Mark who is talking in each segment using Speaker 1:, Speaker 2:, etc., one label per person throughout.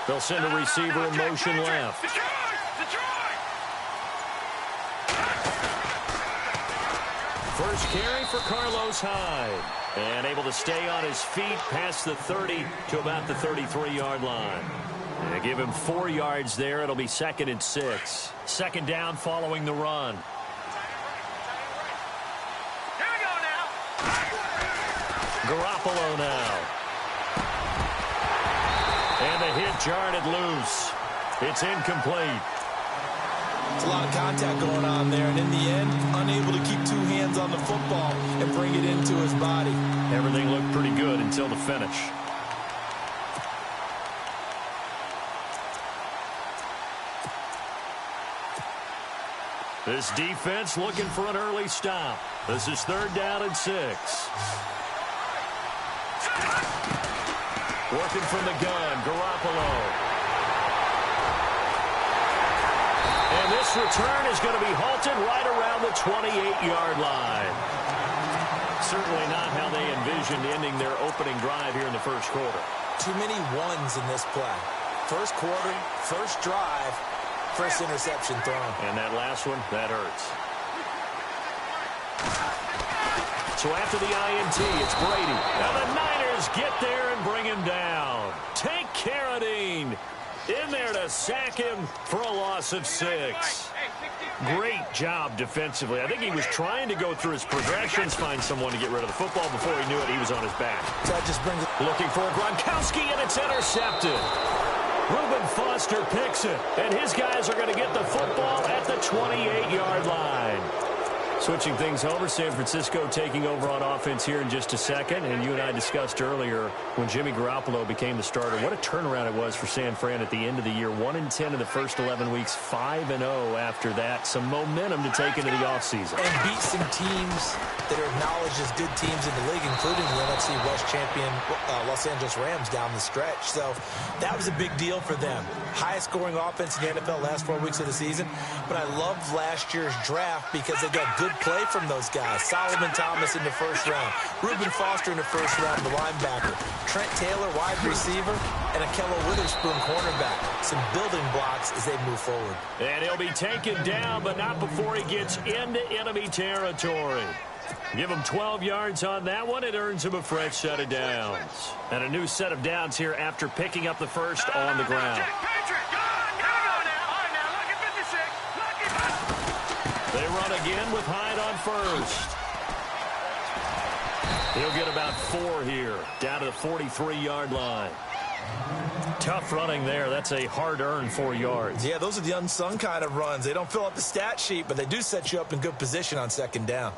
Speaker 1: They'll send a receiver in motion left. First carry for Carlos Hyde. And able to stay on his feet past the 30 to about the 33-yard line. And give him 4 yards there. It'll be 2nd and 6. Second down following the run.
Speaker 2: Here we go now.
Speaker 1: Garoppolo now. And the hit jarred loose. It's incomplete.
Speaker 3: It's a lot of contact going on there, and in the end, unable to keep 2 hands on the football and bring it into his body.
Speaker 1: Everything looked pretty good until the finish. This defense looking for an early stop. This is 3rd down and 6. Working from the gun, Garoppolo. And this return is going to be halted right around the 28-yard line. Certainly not how they envisioned ending their opening drive here in the first quarter.
Speaker 3: Too many ones in this play. First quarter, first drive, first interception thrown.
Speaker 1: And that last one, that hurts. So after the INT, it's Brady. Now the Niners get there and bring him down. Take Carradine in there to sack him for a loss of 6. Great job defensively. I think he was trying to go through his progressions, find someone to get rid of the football. Before he knew it, he was on his back.
Speaker 3: That just brings it.
Speaker 1: Looking for Gronkowski, and it's intercepted. Reuben Foster picks it, and his guys are going to get the football at the 28-yard line. Switching things over, San Francisco taking over on offense here in just a second. And you and I discussed earlier when Jimmy Garoppolo became the starter, what a turnaround it was for San Fran at the end of the year. 1-10 in the first 11 weeks, 5-0 after that. Some momentum to take into the offseason.
Speaker 3: And beat some teams that are acknowledged as good teams in the league, including the NFC West champion Los Angeles Rams down the stretch. So that was a big deal for them. Highest scoring offense in the NFL last 4 weeks of the season. But I loved last year's draft because they got good play from those guys. Solomon Thomas in the first round. Reuben Foster in the first round, the linebacker. Trent Taylor, wide receiver. And Akello Witherspoon, cornerback. Some building blocks as they move forward.
Speaker 1: And he'll be taken down, but not before he gets into enemy territory. Give him 12 yards on that one. It earns him a fresh set of downs. And a new set of downs here after picking up the first on the ground. They run again with Hyde on first. He'll get about 4 here, down to the 43-yard line. Tough running there. That's a hard-earned 4 yards.
Speaker 3: Yeah, those are the unsung kind of runs. They don't fill up the stat sheet, but they do set you up in good position on second down.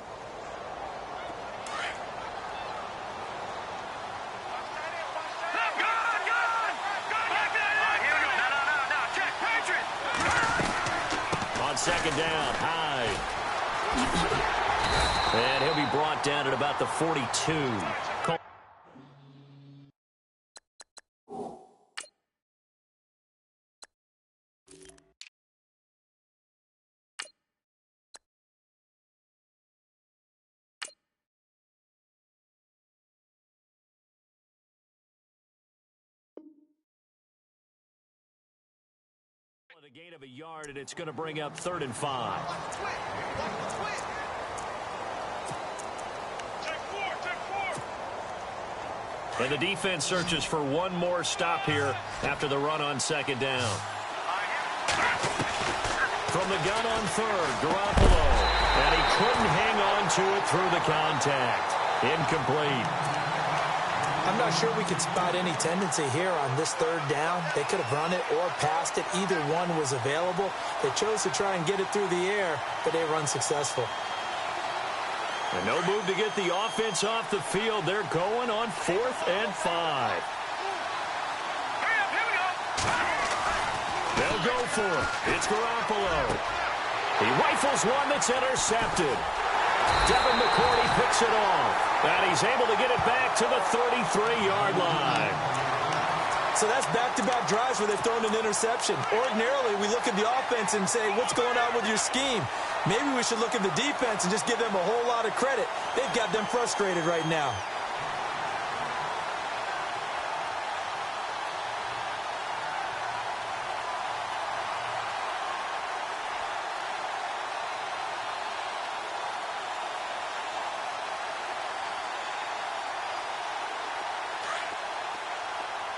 Speaker 1: Second down, Hyde. And he'll be brought down at about the 42. A gain of a yard, and it's going to bring up 3rd and 5. And the defense searches for one more stop here after the run on second down. From the gun on 3rd, Garoppolo. And he couldn't hang on to it through the contact. Incomplete.
Speaker 3: I'm not sure we could spot any tendency here on this 3rd down. They could have run it or passed it. Either one was available. They chose to try and get it through the air, but they run successful.
Speaker 1: And no move to get the offense off the field. They're going on 4th and 5. They'll go for it. It's Garoppolo. He rifles one that's intercepted. Devin McCourty picks it off. And he's able to get it back to the 33-yard line.
Speaker 3: So that's back-to-back drives where they've thrown an interception. Ordinarily, we look at the offense and say, what's going on with your scheme? Maybe we should look at the defense and just give them a whole lot of credit. They've got them frustrated right now.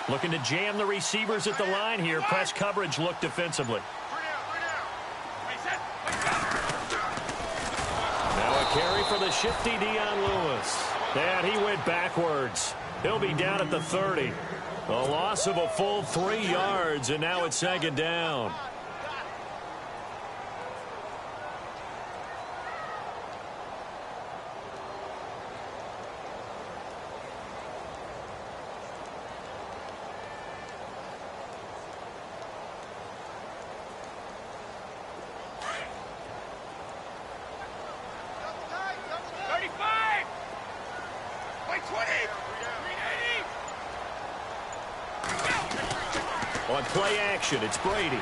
Speaker 1: Looking to jam the receivers at the line here. Press coverage look defensively. Now a carry for the shifty Dion Lewis. And he went backwards. He'll be down at the 30. A loss of a full 3 yards, and now it's second down. On play action, it's Brady.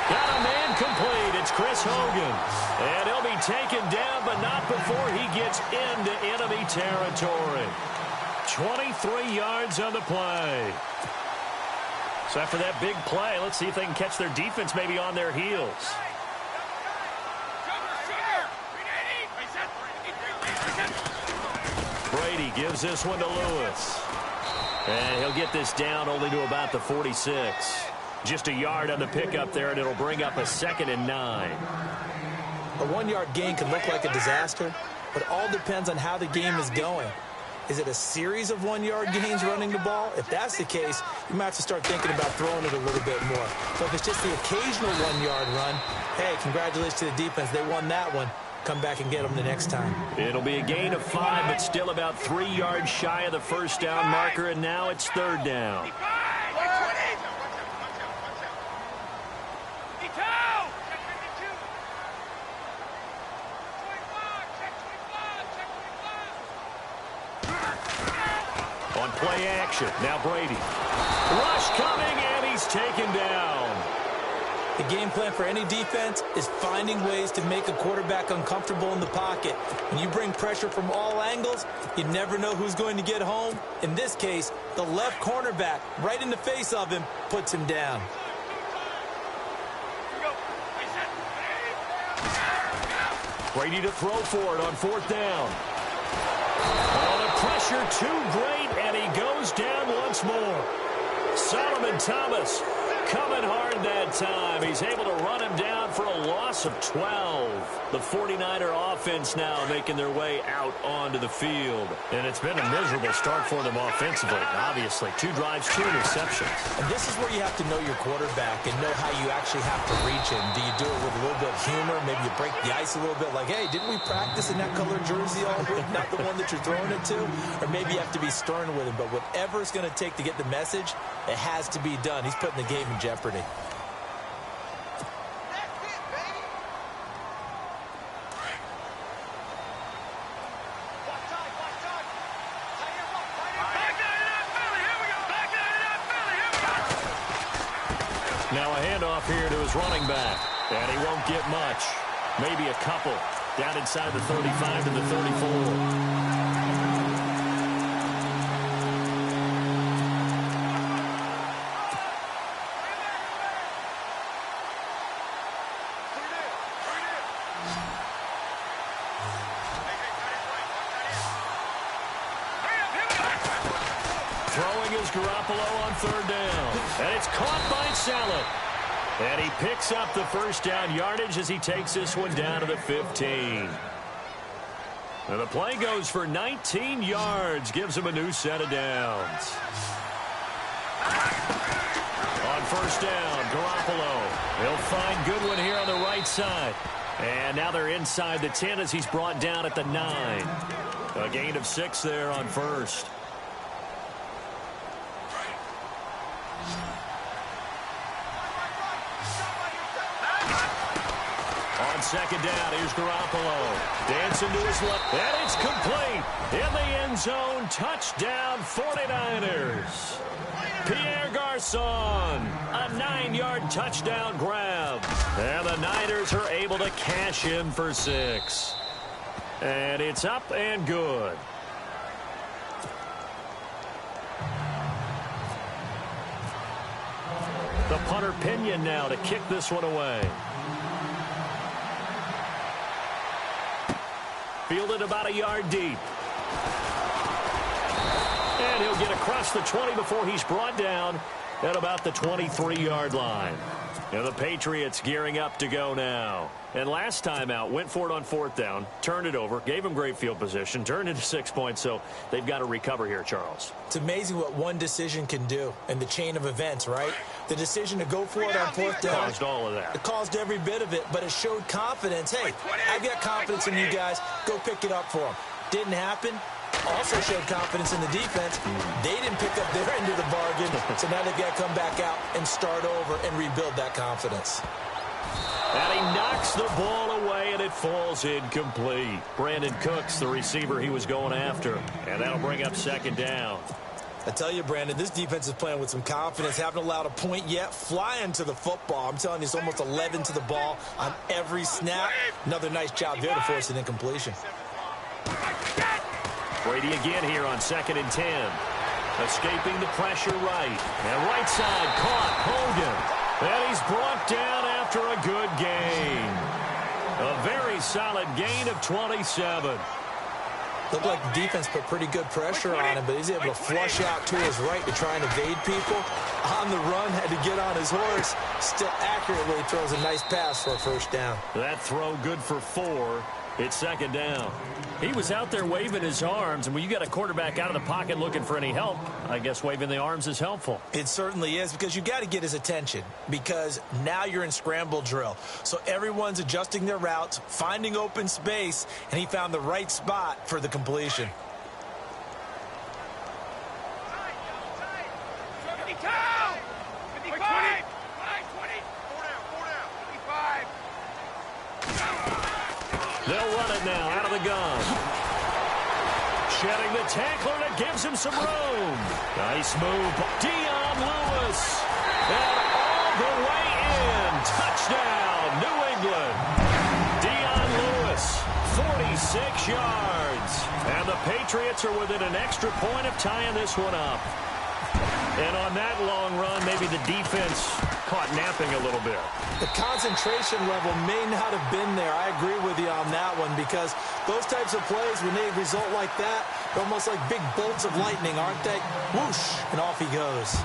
Speaker 1: Got a man complete. It's Chris Hogan. And he'll be taken down, but not before he gets into enemy territory. 23 yards on the play. So after that big play, let's see if they can catch their defense maybe on their heels. Brady gives this one to Lewis. And he'll get this down only to about the 46. Just a yard on the pickup there, and it'll bring up a 2nd and 9.
Speaker 3: A 1-yard gain can look like a disaster, but all depends on how the game is going. Is it a series of 1-yard gains running the ball? If that's the case, you might have to start thinking about throwing it a little bit more. So if it's just the occasional 1-yard run, hey, congratulations to the defense. They won that one. Come back and get them the next time.
Speaker 1: It'll be a gain of 5, but still about 3 yards shy of the first down marker, and now it's 3rd down. On play action, now Brady. Rush coming, and he's taken down.
Speaker 3: The game plan for any defense is finding ways to make a quarterback uncomfortable in the pocket. When you bring pressure from all angles, you never know who's going to get home. In this case, the left cornerback, right in the face of him, puts him down.
Speaker 1: Brady to throw for it on 4th down. Oh, the pressure too great, and he goes down once more. Solomon Thomas coming hard that time. He's able to run him down for a loss of 12. The 49er offense now making their way out onto the field. And it's been a miserable start for them offensively, obviously. 2 drives, 2 interceptions.
Speaker 3: And this is where you have to know your quarterback and know how you actually have to reach him. Do you do it with a little bit of humor? Maybe you break the ice a little bit like, hey, didn't we practice in that color jersey all week? Not the one that you're throwing it to? Or maybe you have to be stern with him. But whatever it's going to take to get the message, it has to be done. He's putting the game in jeopardy.
Speaker 1: Now a handoff here to his running back. And he won't get much. Maybe a couple. Down inside the 35 to the 34. Throwing is Garoppolo on 3rd down. And it's caught by Saleh. And he picks up the first down yardage as he takes this one down to the 15. And the play goes for 19 yards. Gives him a new set of downs. On 1st down, Garoppolo. He'll find Goodwin here on the right side. And now they're inside the 10 as he's brought down at the 9. A gain of 6 there on 1st. On 2nd down, here's Garoppolo. Dancing to his left. And it's complete. In the end zone. Touchdown, 49ers. Pierre Garçon. A 9-yard touchdown grab. And the Niners are able to cash in for 6. And it's up and good. The punter Pinion now to kick this one away. Fielded about a yard deep. And he'll get across the 20 before he's brought down at about the 23-yard line. And the Patriots gearing up to go now. And last time out, went for it on 4th down, turned it over, gave him great field position, turned into 6 points, so they've got to recover here, Charles.
Speaker 3: It's amazing what one decision can do in the chain of events, right? The decision to go for it on 4th down.
Speaker 1: Caused all of that.
Speaker 3: It caused every bit of it, but it showed confidence. Hey, I've got confidence in you guys. Go pick it up for them. Didn't happen. Also showed confidence in the defense. They didn't pick up their end of the bargain, so now they've got to come back out and start over and rebuild that confidence.
Speaker 1: And he knocks the ball away, and it falls incomplete. Brandon Cooks, the receiver he was going after, and that'll bring up 2nd down.
Speaker 3: I tell you, Brandon, this defense is playing with some confidence. Haven't allowed a point yet. Flying to the football. I'm telling you, it's almost 11 to the ball on every snap. Another nice job there to force an incompletion.
Speaker 1: Brady again here on 2nd and 10. Escaping the pressure right. And right side caught Hogan. And he's brought down after a good gain. A very solid gain of 27.
Speaker 3: Looked like the defense put pretty good pressure on him, but he's able to flush out to his right to try and evade people. On the run, had to get on his horse. Still accurately throws a nice pass for a 1st down.
Speaker 1: That throw good for 4. It's 2nd down. He was out there waving his arms, and when you got a quarterback out of the pocket looking for any help, I guess waving the arms is helpful.
Speaker 3: It certainly is, because you got to get his attention, because now you're in scramble drill. So everyone's adjusting their routes, finding open space, and he found the right spot for the completion.
Speaker 1: They'll run it now out of the gun. Shedding the tackler that gives him some room. Nice move. Dion Lewis. And all the way in. Touchdown, New England. Dion Lewis, 46 yards. And the Patriots are within an extra point of tying this one up. And on that long run, maybe the defense caught napping a little bit.
Speaker 3: The concentration level may not have been there. I agree with you on that one, because those types of plays, when they result like that, they're almost like big bolts of lightning, aren't they? Whoosh, and off he goes.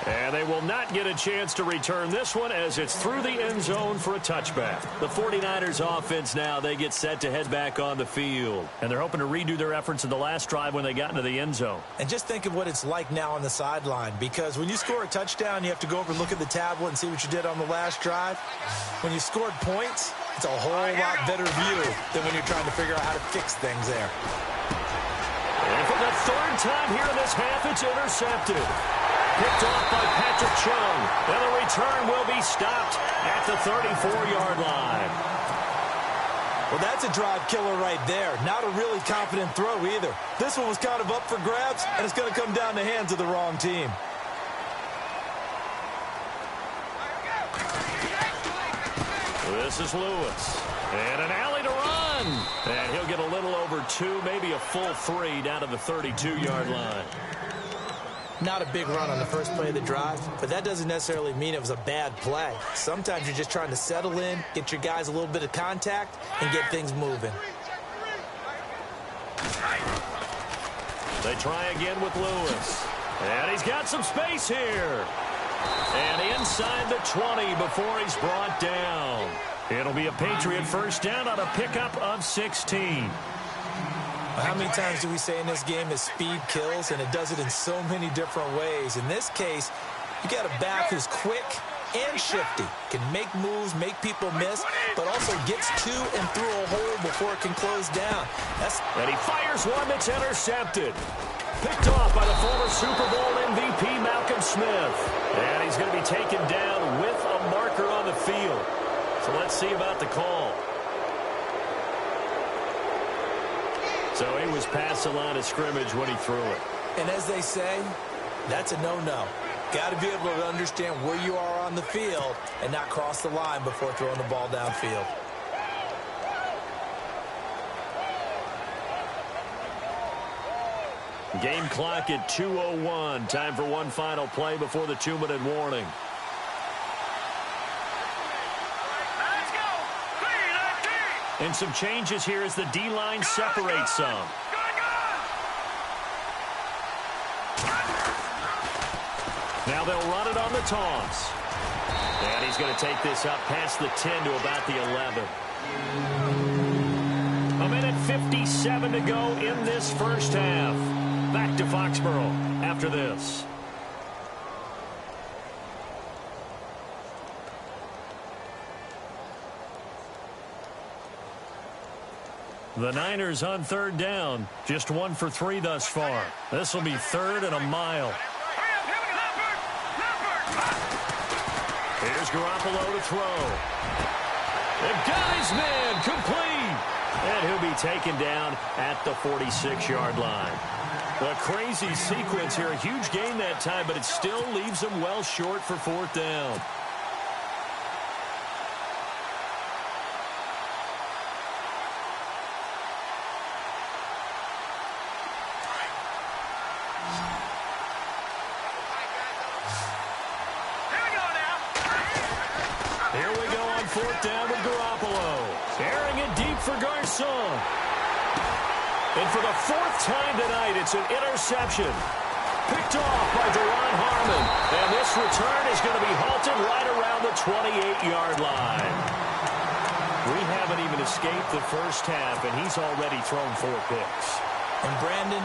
Speaker 1: And they will not get a chance to return this one, as it's through the end zone for a touchback. The 49ers offense now, they get set to head back on the field. And they're hoping to redo their efforts in the last drive when they got into the end zone.
Speaker 3: And just think of what it's like now on the sideline, because when you score a touchdown, you have to go over and look at the tablet and see what you did on the last drive. When you scored points, it's a whole lot better view than when you're trying to figure out how to fix things there.
Speaker 1: And for the 3rd time here in this half, it's intercepted. Picked off by Patrick Chung. And the return will be stopped at the 34-yard line.
Speaker 3: Well, that's a drive killer right there. Not a really confident throw either. This one was kind of up for grabs, and it's going to come down the hands of the wrong team.
Speaker 1: This is Lewis. And an alley to run. And he'll get a little over 2, maybe a full 3 down to the 32-yard line.
Speaker 3: Not a big run on the first play of the drive, but that doesn't necessarily mean it was a bad play. Sometimes you're just trying to settle in, get your guys a little bit of contact, and get things moving.
Speaker 1: They try again with Lewis. And he's got some space here. And inside the 20 before he's brought down. It'll be a Patriot 1st down on a pickup of 16.
Speaker 3: How many times do we say in this game that speed kills, and it does it in so many different ways? In this case, you got a back who's quick and shifty, can make moves, make people miss, but also gets to and through a hole before it can close down.
Speaker 1: And he fires one that's intercepted. Picked off by the former Super Bowl MVP, Malcolm Smith. And he's going to be taken down with a marker on the field. So let's see about the call. So he was past the line of scrimmage when he threw it.
Speaker 3: And as they say, that's a no-no. Got to be able to understand where you are on the field and not cross the line before throwing the ball downfield.
Speaker 1: Game clock at 2:01. Time for one final play before the 2-minute warning.
Speaker 2: Let's go. 3, 19.
Speaker 1: And some changes here as the D-line separates some. Now they'll run it on the toss. And he's going to take this up past the 10 to about the 11. A minute 57 to go in this first half. Back to Foxborough after this. The Niners on third down. Just 1 for 3 thus far. This will be 3rd and a mile. Here's Garoppolo to throw. They've got his man complete. And he'll be taken down at the 46-yard line. A crazy sequence here. A huge gain that time, but it still leaves them well short for 4th down. Here we go on 4th down with Garoppolo. Airing it deep for Garcon. And for the 4th time tonight, it's an interception. Picked off by Deron Harmon. And this return is going to be halted right around the 28-yard line. We haven't even escaped the first half, and he's already thrown 4 picks.
Speaker 3: And Brandon,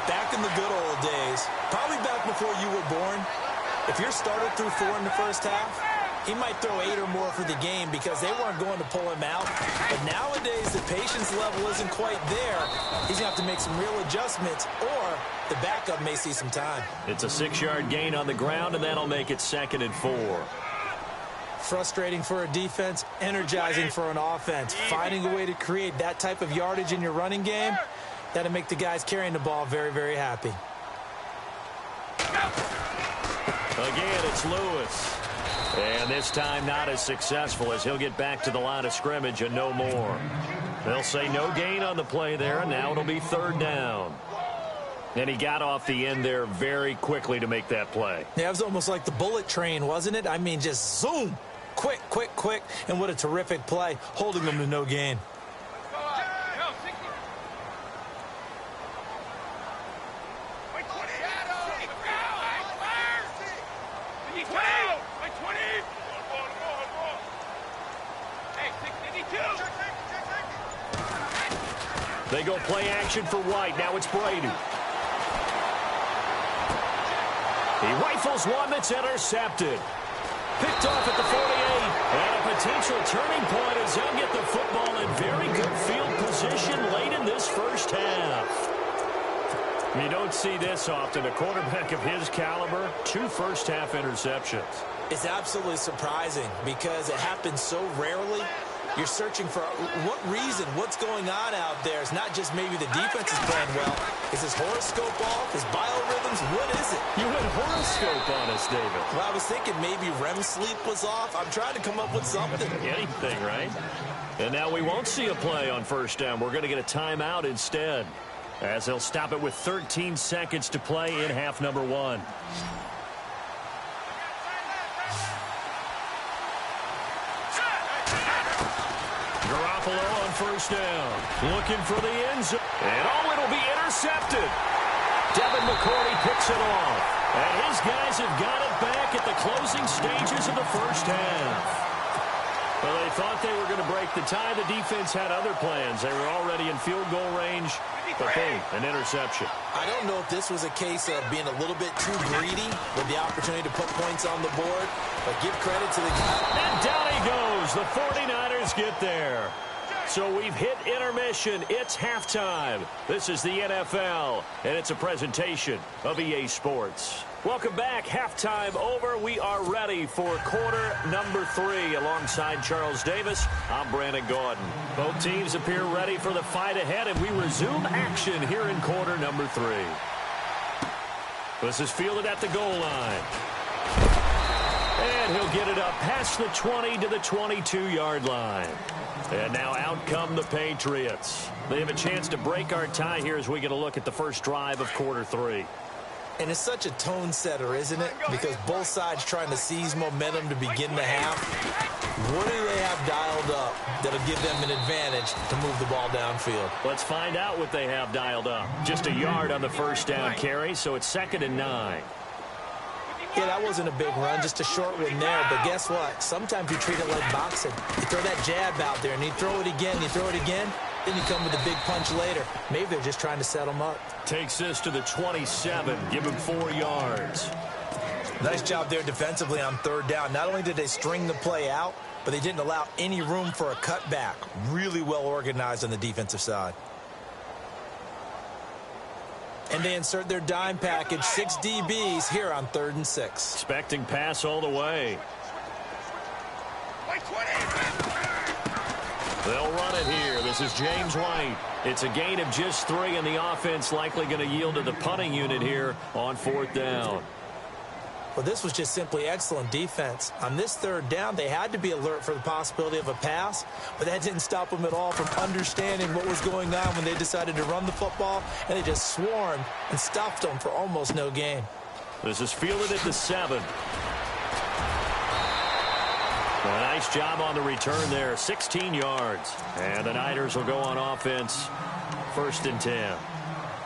Speaker 3: back in the good old days, probably back before you were born, if your starter threw 4 in the first half, he might throw 8 or more for the game because they weren't going to pull him out. But nowadays, the patience level isn't quite there. He's going to have to make some real adjustments, or the backup may see some time.
Speaker 1: It's a 6-yard gain on the ground, and that'll make it 2nd and 4.
Speaker 3: Frustrating for a defense, energizing for an offense. Finding a way to create that type of yardage in your running game, that'll make the guys carrying the ball very, very happy.
Speaker 1: Again, it's Lewis. And this time not as successful as he'll get back to the line of scrimmage and no more. They'll say no gain on the play there, and now it'll be 3rd down. And he got off the end there very quickly to make that play.
Speaker 3: Yeah, it was almost like the bullet train, wasn't it? I mean, just zoom. Quick, quick, quick. And what a terrific play, holding them to no gain.
Speaker 1: They go play action for White. Now it's Brady. He rifles one that's intercepted. Picked off at the 48. And a potential turning point as they'll get the football in very good field position late in this first half. You don't see this often. A quarterback of his caliber, 2 first-half interceptions.
Speaker 3: It's absolutely surprising because it happens so rarely. You're searching for what reason, what's going on out there. It's not just maybe the defense is playing well. Is his horoscope off? His biorhythms? What is it?
Speaker 1: You had horoscope on us, David.
Speaker 3: Well, I was thinking maybe REM sleep was off. I'm trying to come up with something.
Speaker 1: Anything, right? And now we won't see a play on 1st down. We're going to get a timeout instead, as they'll stop it with 13 seconds to play in half number 1. Garoppolo on 1st down. Looking for the end zone. And it'll be intercepted. Devin McCourty picks it off. And his guys have got it back at the closing stages of the first half. Well, they thought they were going to break the tie. The defense had other plans. They were already in field goal range. But boom, an interception.
Speaker 3: I don't know if this was a case of being a little bit too greedy with the opportunity to put points on the board, but give credit to the guy.
Speaker 1: And down he goes. The 49ers get there. So we've hit intermission. It's halftime. This is the NFL, and it's a presentation of EA Sports. Welcome back. Halftime over. We are ready for quarter number 3. Alongside Charles Davis, I'm Brandon Gordon. Both teams appear ready for the fight ahead, and we resume action here in quarter number 3. This is fielded at the goal line. And he'll get it up past the 20 to the 22-yard line. And now out come the Patriots. They have a chance to break our tie here as we get a look at the first drive of quarter 3.
Speaker 3: And it's such a tone setter, isn't it? Because both sides trying to seize momentum to begin the half. What do they have dialed up that'll give them an advantage to move the ball downfield?
Speaker 1: Let's find out what they have dialed up. Just a yard on the first down carry, so it's 2nd and 9.
Speaker 3: Yeah, that wasn't a big run, just a short one there. But guess what? Sometimes you treat it like boxing. You throw that jab out there, and you throw it again, you throw it again, then you come with a big punch later. Maybe they're just trying to set them up.
Speaker 1: Takes this to the 27. Give him 4 yards.
Speaker 3: Nice job there defensively on 3rd down. Not only did they string the play out, but they didn't allow any room for a cutback. Really well organized on the defensive side. And they insert their dime package, 6 DBs here on 3rd and 6.
Speaker 1: Expecting pass all the way. They'll run it here. This is James White. It's a gain of just 3, and the offense likely going to yield to the punting unit here on 4th down.
Speaker 3: Well, this was just simply excellent defense. On this 3rd down, they had to be alert for the possibility of a pass, but that didn't stop them at all from understanding what was going on when they decided to run the football, and they just swarmed and stopped them for almost no gain.
Speaker 1: This is fielded at the 7. A nice job on the return there, 16 yards. And the Niners will go on offense, 1st and 10.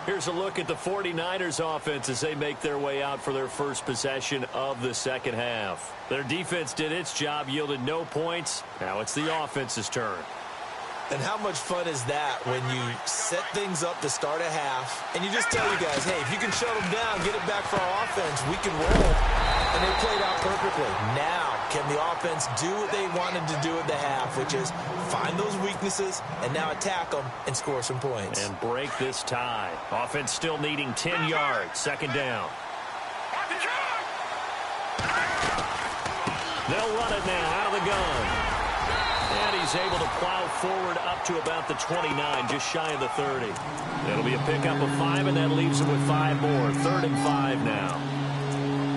Speaker 1: Here's a look at the 49ers offense as they make their way out for their first possession of the second half. Their defense did its job, yielded no points. Now it's the offense's turn.
Speaker 3: And how much fun is that when you set things up to start a half, and you just tell you guys, hey, if you can shut them down, get it back for our offense, we can roll. And they played out perfectly. Now, can the offense do what they wanted to do at the half, which is find those weaknesses and now attack them and score some points.
Speaker 1: And break this tie. Offense still needing 10 yards, 2nd down. They'll run it now out of the gun. And he's able to plow forward up to about the 29, just shy of the 30. It'll be a pickup of 5, and that leaves him with 5 more. 3rd and 5 now.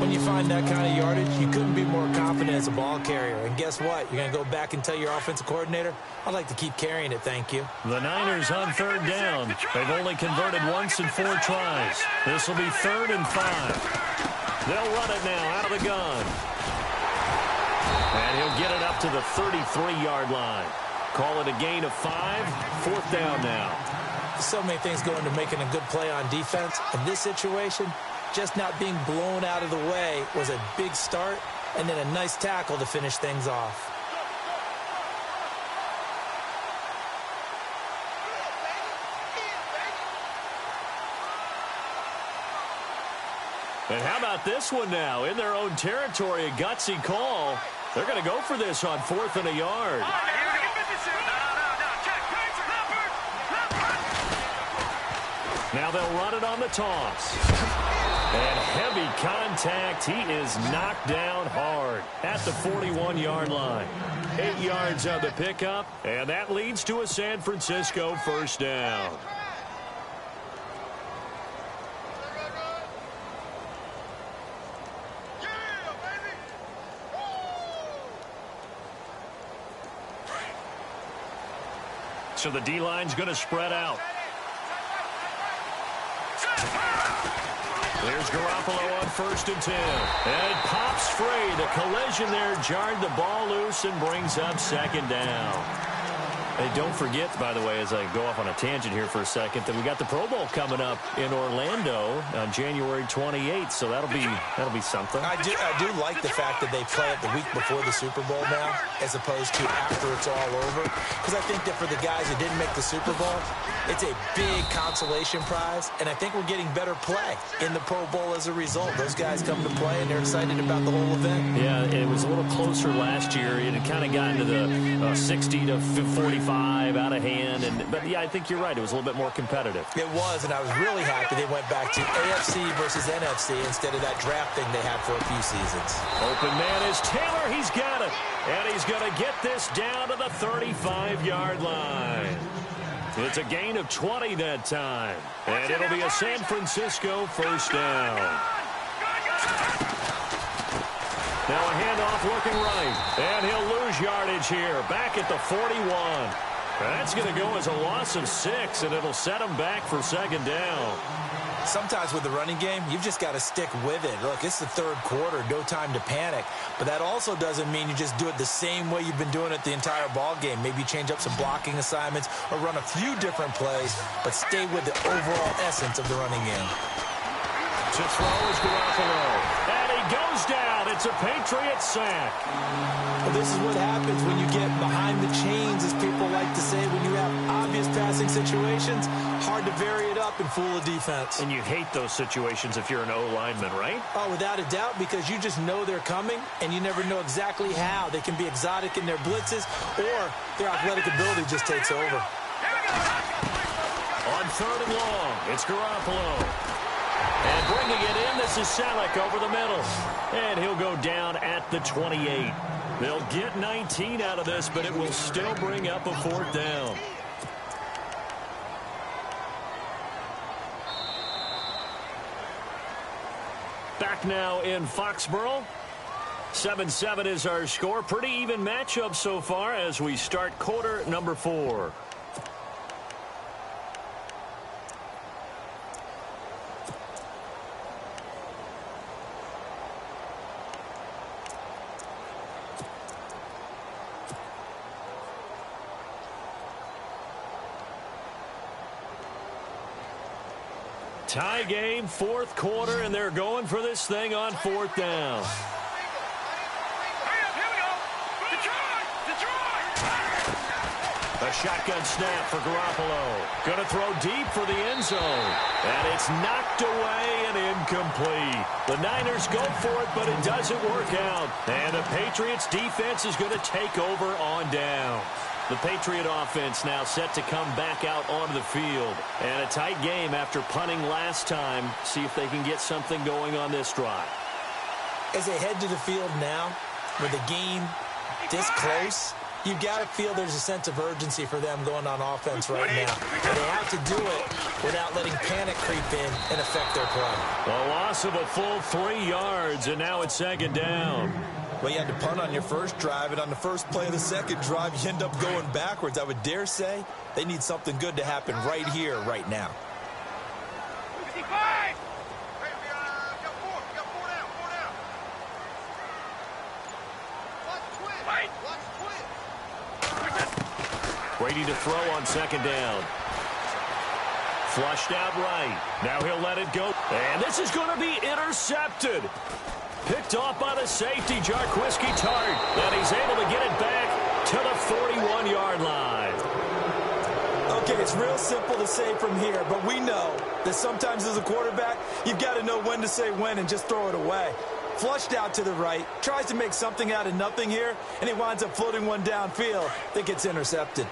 Speaker 3: When you find that kind of yardage, you couldn't be more confident as a ball carrier. And guess what? You're going to go back and tell your offensive coordinator, I'd like to keep carrying it, thank you.
Speaker 1: The Niners on 3rd down. They've only converted once in 4 tries. This will be 3rd and 5. They'll run it now out of the gun. And he'll get it up to the 33-yard line. Call it a gain of 5. 4th down now.
Speaker 3: So many things go into making a good play on defense. In this situation, just not being blown out of the way was a big start, and then a nice tackle to finish things off.
Speaker 1: And how about this one now? In their own territory, a gutsy call. They're going to go for this on 4th and a yard. Now they'll run it on the toss. And heavy contact. He is knocked down hard at the 41-yard line. 8 yards on the pickup, and that leads to a San Francisco 1st down. So the D-line's going to spread out. There's Garoppolo on 1st and 10. And it pops free. The collision there jarred the ball loose and brings up 2nd down. Hey, don't forget, by the way, as I go off on a tangent here for a second, that we got the Pro Bowl coming up in Orlando on January 28th, so that'll be something.
Speaker 3: I do like the fact that they play it the week before the Super Bowl now, as opposed to after it's all over. Because I think that for the guys who didn't make the Super Bowl, it's a big consolation prize, and I think we're getting better play in the Pro Bowl as a result. Those guys come to play, and they're excited about the whole event.
Speaker 1: Yeah, it was a little closer last year. It had kind of gotten to the 60 to 45 out of hand. But, yeah, I think you're right. It was a little bit more competitive.
Speaker 3: It was, and I was really happy they went back to AFC versus NFC instead of that draft thing they had for a few seasons.
Speaker 1: Open man is Taylor. He's got it. And he's going to get this down to the 35-yard line. It's a gain of 20 that time. And it'll be a San Francisco 1st down. Now a handoff looking right. And he'll lose yardage here. Back at the 41. That's going to go as a loss of 6, and it'll set them back for second down.
Speaker 3: Sometimes with the running game, you've just got to stick with it. Look, it's the third quarter, no time to panic. But that also doesn't mean you just do it the same way you've been doing it the entire ball game. Maybe change up some blocking assignments or run a few different plays, but stay with the overall essence of the running game.
Speaker 1: To throw is Garoppolo. And he goes down. It's a Patriot sack.
Speaker 3: Well, this is what happens when you get behind the chains, as people like to say. When you have obvious passing situations, hard to vary it up and fool a defense.
Speaker 1: And you hate those situations if you're an O-lineman, right?
Speaker 3: Oh, without a doubt, because you just know they're coming, and you never know exactly how. They can be exotic in their blitzes, or their athletic ability just takes over.
Speaker 1: On 3rd and long, it's Garoppolo. And bringing it in, this is Selleck over the middle. And he'll go down at the 28. They'll get 19 out of this, but it will still bring up a 4th down. Back now in Foxborough. 7-7 is our score. Pretty even matchup so far as we start quarter number 4. Tie game, 4th quarter, and they're going for this thing on 4th down. A shotgun snap for Garoppolo. Going to throw deep for the end zone. And it's knocked away and incomplete. The Niners go for it, but it doesn't work out. And the Patriots defense is going to take over on down. The Patriot offense now set to come back out onto the field. And a tight game after punting last time. See if they can get something going on this drive.
Speaker 3: As they head to the field now, with the game this close, you've got to feel there's a sense of urgency for them going on offense right now. And they have to do it without letting panic creep in and affect their play.
Speaker 1: A loss of a full 3 yards, and now it's 2nd down.
Speaker 3: Well, you had to punt on your first drive, and on the first play of the second drive, you end up going backwards. I would dare say they need something good to happen right here, right now.
Speaker 2: 55!
Speaker 1: Brady to throw on 2nd down. Flushed out right. Now he'll let it go. And this is going to be intercepted. Picked off by the safety, Jarquiski Tart. And he's able to get it back to the 41-yard line.
Speaker 3: Okay, it's real simple to say from here, but we know that sometimes as a quarterback, you've got to know when to say when and just throw it away. Flushed out to the right, tries to make something out of nothing here, and he winds up floating one downfield that gets intercepted.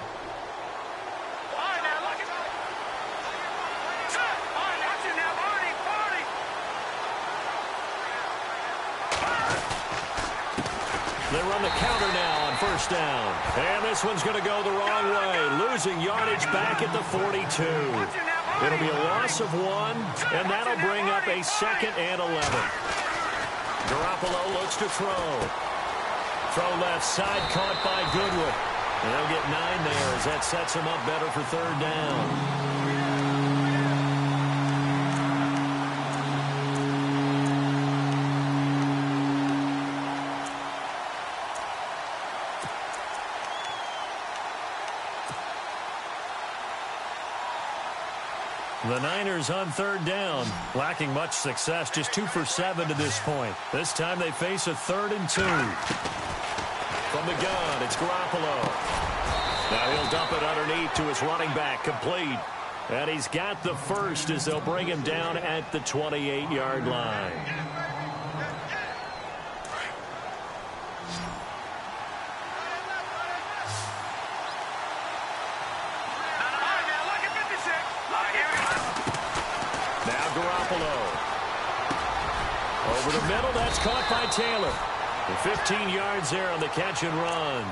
Speaker 1: They run the counter now on 1st down. And this one's going to go the wrong way, losing yardage back at the 42. It'll be a loss of 1, and that'll bring up a 2nd and 11. Garoppolo looks to throw. Throw left side, caught by Goodwin. And they'll get 9 there as that sets them up better for 3rd down. The Niners on 3rd down, lacking much success, just 2 for 7 to this point. This time they face a 3rd and 2. From the gun, it's Garoppolo. Now he'll dump it underneath to his running back, complete. And he's got the first as they'll bring him down at the 28-yard line. Over the middle, that's caught by Taylor. The 15 yards there on the catch and run.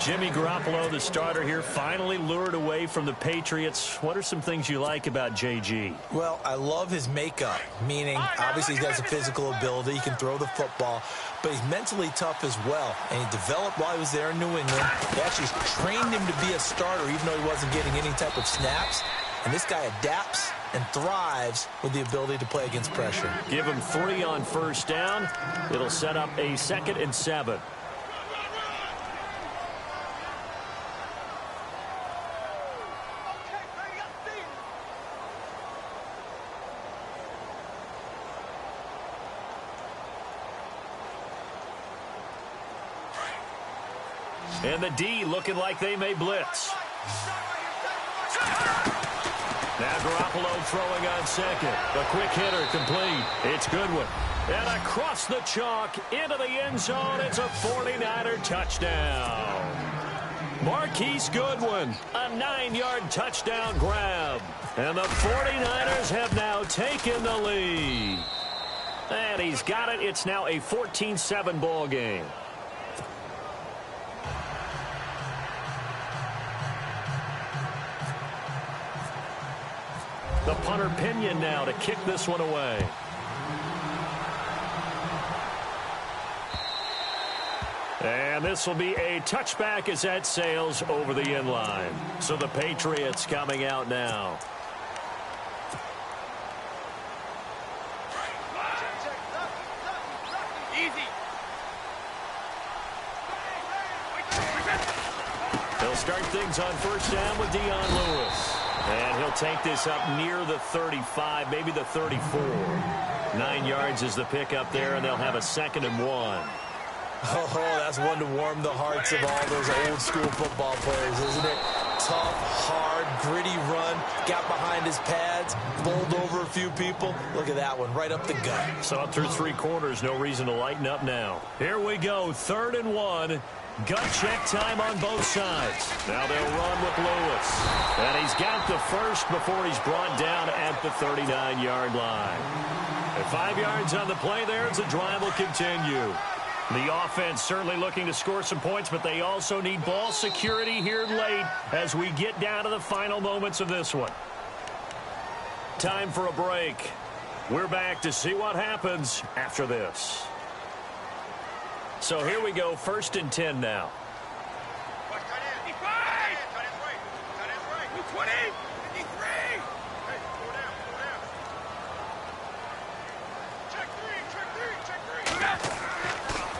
Speaker 1: Jimmy Garoppolo, the starter here, finally lured away from the Patriots. What are some things you like about JG?
Speaker 3: Well, I love his makeup, meaning obviously he has a physical ability. He can throw the football, but he's mentally tough as well. And he developed while he was there in New England. They actually trained him to be a starter even though he wasn't getting any type of snaps. And this guy adapts and thrives with the ability to play against pressure.
Speaker 1: Give him 3 on first down. It'll set up a 2nd and 7. And the D looking like they may blitz. Now Garoppolo throwing on 2nd. The quick hitter complete. It's Goodwin. And across the chalk into the end zone. It's a 49er touchdown. Marquise Goodwin, a 9-yard touchdown grab. And the 49ers have now taken the lead. And he's got it. It's now a 14-7 ball game. The punter Pinion now to kick this one away. And this will be a touchback as that sails over the end line. So the Patriots coming out now.
Speaker 2: Easy.
Speaker 1: They'll start things on first down with Dion Lewis. And he'll take this up near the 35, maybe the 34. 9 yards is the pickup there, and they'll have a 2nd and 1.
Speaker 3: Oh, that's one to warm the hearts of all those old-school football players, isn't it? Tough, hard, gritty run, got behind his pads, bowled over a few people. Look at that one, right up the gut.
Speaker 1: So up through 3 quarters, no reason to lighten up now. Here we go, 3rd and 1. Gut check time on both sides. Now they'll run with Lewis. And he's got the first before he's brought down at the 39-yard line. At 5 yards on the play there, as the drive will continue. The offense certainly looking to score some points, but they also need ball security here late as we get down to the final moments of this one. Time for a break. We're back to see what happens after this. So here we go, 1st and 10 now.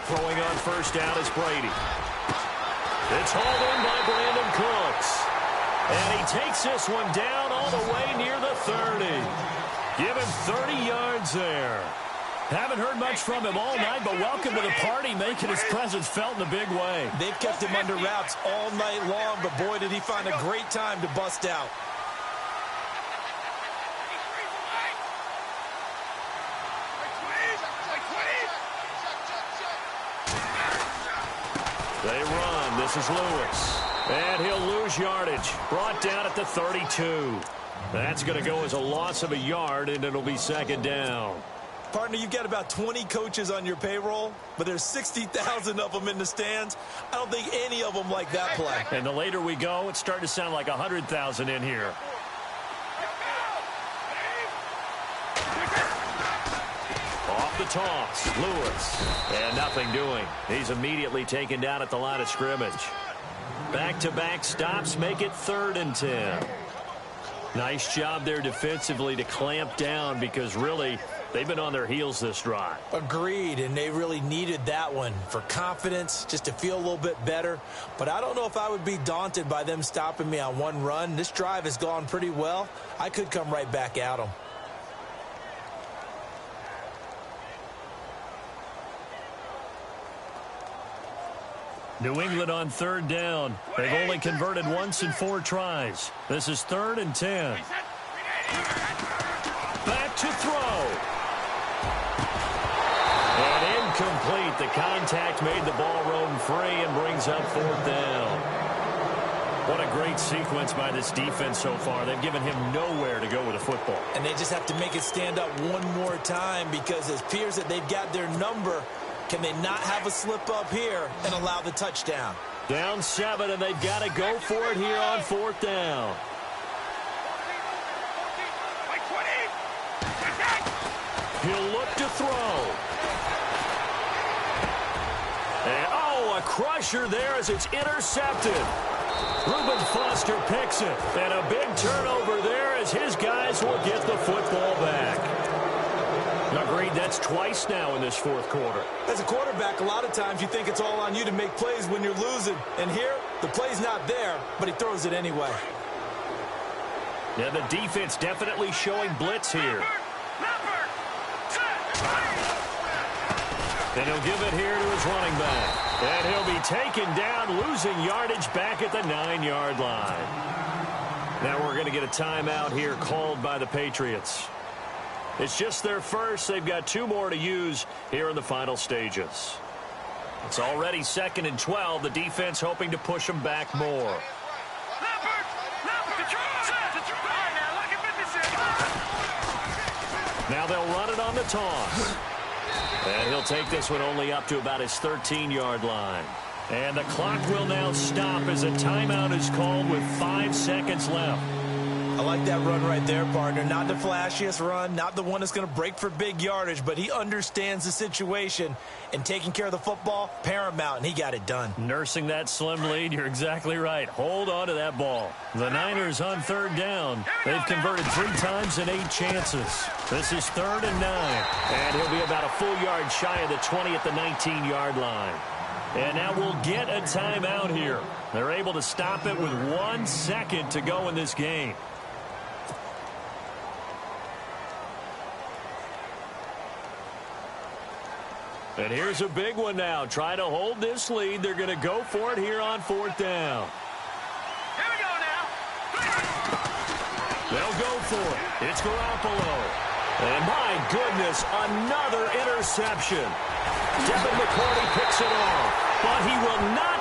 Speaker 1: Throwing on first down is Brady. It's hauled in by Brandon Cooks. And he takes this one down all the way near the 30. Give him 30 yards there. Haven't heard much from him all night, but welcome to the party, making his presence felt in a big way.
Speaker 3: They've kept him under wraps all night long, but boy, did he find a great time to bust out.
Speaker 1: They run. This is Lewis. And he'll lose yardage. Brought down at the 32. That's going to go as a loss of a yard, and it'll be 2nd down.
Speaker 3: Partner, you've got about 20 coaches on your payroll, but there's 60,000 of them in the stands. I don't think any of them like that play.
Speaker 1: And the later we go, it's starting to sound like 100,000 in here. Off the toss, Lewis. And nothing doing. He's immediately taken down at the line of scrimmage. Back-to-back stops make it 3rd and 10. Nice job there defensively to clamp down because really they've been on their heels this drive.
Speaker 3: Agreed, and they really needed that one for confidence, just to feel a little bit better. But I don't know if I would be daunted by them stopping me on one run. This drive has gone pretty well. I could come right back at them.
Speaker 1: New England on 3rd down. They've only converted once in 4 tries. This is 3rd and 10. Back to throw. And incomplete. The contact made the ball roam free and brings up 4th down. What a great sequence by this defense so far. They've given him nowhere to go with the football.
Speaker 3: And they just have to make it stand up one more time because it appears that they've got their number. Can they not have a slip up here and allow the touchdown?
Speaker 1: Down 7, and they've got to go for it here on 4th down. He'll look to throw. And, oh, a crusher there as it's intercepted. Reuben Foster picks it. And a big turnover there as his guys will get the football back. Agreed, that's twice now in this 4th quarter.
Speaker 3: As a quarterback, a lot of times you think it's all on you to make plays when you're losing. And here, the play's not there, but he throws it anyway.
Speaker 1: Yeah, the defense definitely showing blitz here. And he'll give it here to his running back. And he'll be taken down, losing yardage back at the 9-yard line. Now we're going to get a timeout here called by the Patriots. It's just their first. They've got 2 more to use here in the final stages. It's already 2nd and 12. The defense hoping to push them back more. Now they'll run it on the toss. And he'll take this one only up to about his 13-yard line. And the clock will now stop as a timeout is called with 5 seconds left.
Speaker 3: I like that run right there, partner. Not the flashiest run, not the one that's going to break for big yardage, but he understands the situation, and taking care of the football, paramount, and he got it done.
Speaker 1: Nursing that slim lead, you're exactly right. Hold on to that ball. The Niners on 3rd down. They've converted 3 times in 8 chances. This is 3rd and 9, and he'll be about a full yard shy of the 20 at the 19-yard line. And now we'll get a timeout here. They're able to stop it with 1 second to go in this game. And here's a big one now. Try to hold this lead. They're going to go for it here on 4th down.
Speaker 2: Here we go now.
Speaker 1: They'll go for it. It's Garoppolo. And my goodness, another interception. Devin McCourty picks it off, but he will not